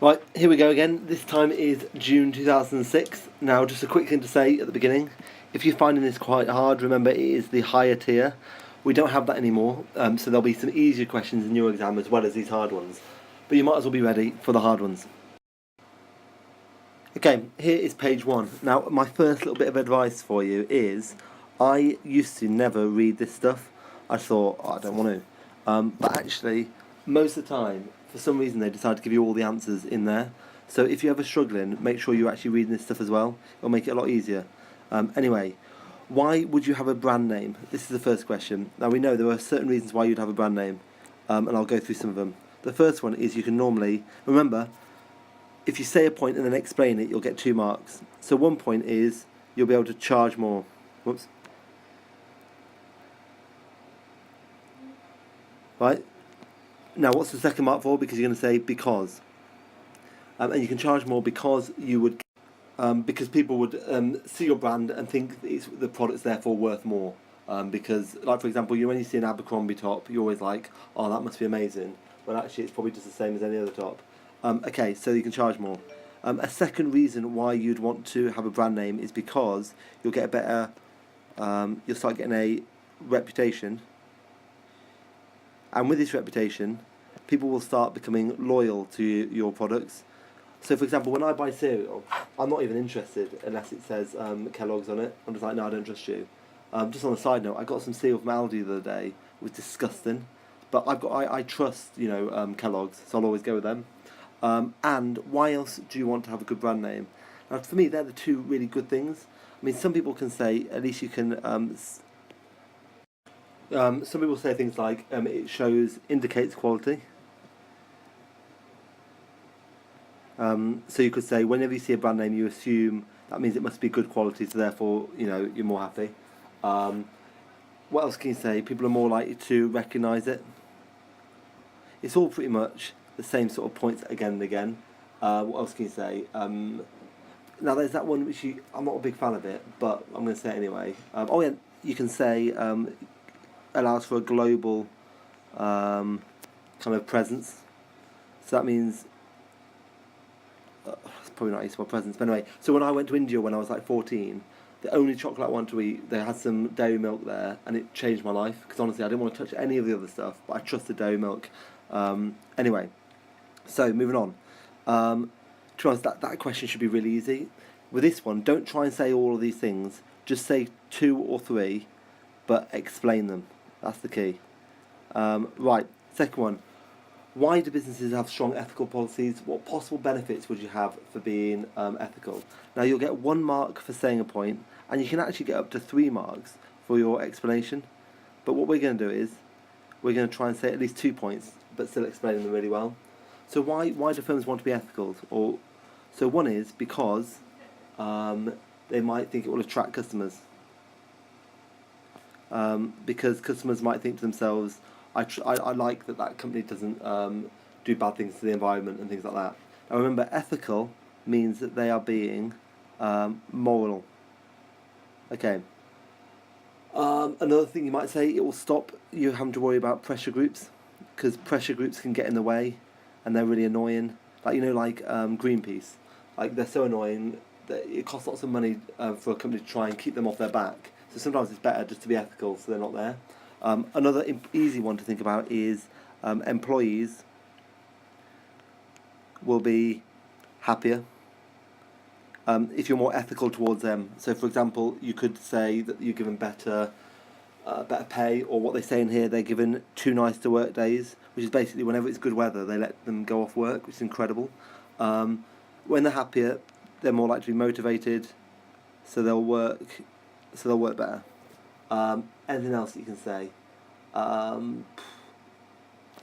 Right, here we go again. This time is June 2006. Now, just a quick thing to say at the beginning. If you're finding this quite hard, remember it is the higher tier. We don't have that anymore, so there'll be some easier questions in your exam as well as these hard ones. But you might as well be ready for the hard ones. Okay, here is page one. Now, my first little bit of advice for you is I used to never read this stuff. I thought, I don't want to. But actually, most of the time, for some reason, they decide to give you all the answers in there. So if you're ever struggling, make sure you're actually reading this stuff as well. It'll make it a lot easier. Anyway, why would you have a brand name? This is the first question. Now, we know there are certain reasons why you'd have a brand name, and I'll go through some of them. The first one is you can normally, remember, if you say a point and then explain it, you'll get 2 marks. So 1 point is you'll be able to charge more. Whoops. Right? Now, what's the second mark for? Because you're going to say because. And you can charge more because you would, because people would see your brand and think the product's therefore worth more. Because, like for example, when you see an Abercrombie top, you're always like, oh, that must be amazing. When actually it's probably just the same as any other top. Okay, so you can charge more. A second reason why you'd want to have a brand name is because you'll get a better, you'll start getting a reputation. And with this reputation, people will start becoming loyal to your products. So, for example, when I buy cereal, I'm not even interested unless it says Kellogg's on it. I'm just like, no, I don't trust you. Just on a side note, I got some cereal from Aldi the other day. It was disgusting. But I trust, Kellogg's, so I'll always go with them. And why else do you want to have a good brand name? Now, for me, they're the two really good things. I mean, some people can say, at least you can. Some people say things like it indicates quality. So you could say, whenever you see a brand name, you assume that means it must be good quality, so therefore, you're more happy. What else can you say? People are more likely to recognise it. It's all pretty much the same sort of points again and again. What else can you say? Now there's that one which I'm not a big fan of it, but I'm going to say it anyway. You can say allows for a global kind of presence. So that means it's probably not useful presence, but anyway. So when I went to India when I was like 14, the only chocolate I wanted to eat, they had some dairy milk there, and it changed my life. Because honestly, I didn't want to touch any of the other stuff, but I trusted dairy milk. Anyway, so moving on. To be honest, that question should be really easy. With this one, don't try and say all of these things. Just say 2 or 3, but explain them. That's the key. Right, second one. Why do businesses have strong ethical policies? What possible benefits would you have for being ethical? Now, you'll get 1 mark for saying a point, and you can actually get up to 3 marks for your explanation. But what we're going to do is, we're going to try and say at least 2 points, but still explaining them really well. So why do firms want to be ethical? So one is because they might think it will attract customers. Because customers might think to themselves, I like that company doesn't do bad things to the environment and things like that. Now remember, ethical means that they are being moral. Okay. Another thing you might say, it will stop you having to worry about pressure groups, because pressure groups can get in the way, and they're really annoying. Like Greenpeace, like they're so annoying that it costs lots of money for a company to try and keep them off their back. So sometimes it's better just to be ethical, so they're not there. Another easy one to think about is employees will be happier if you're more ethical towards them. So, for example, you could say that you're given better pay, or what they say in here, they're given 2 nice to work days, which is basically whenever it's good weather, they let them go off work, which is incredible. When they're happier, they're more likely to be motivated, so they'll work better. Anything else that you can say?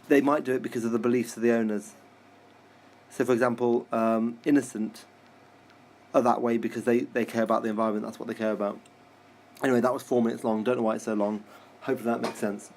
They might do it because of the beliefs of the owners. So, for example, Innocent are that way because they care about the environment. That's what they care about. Anyway, that was 4 minutes long. Don't know why it's so long. Hopefully that makes sense.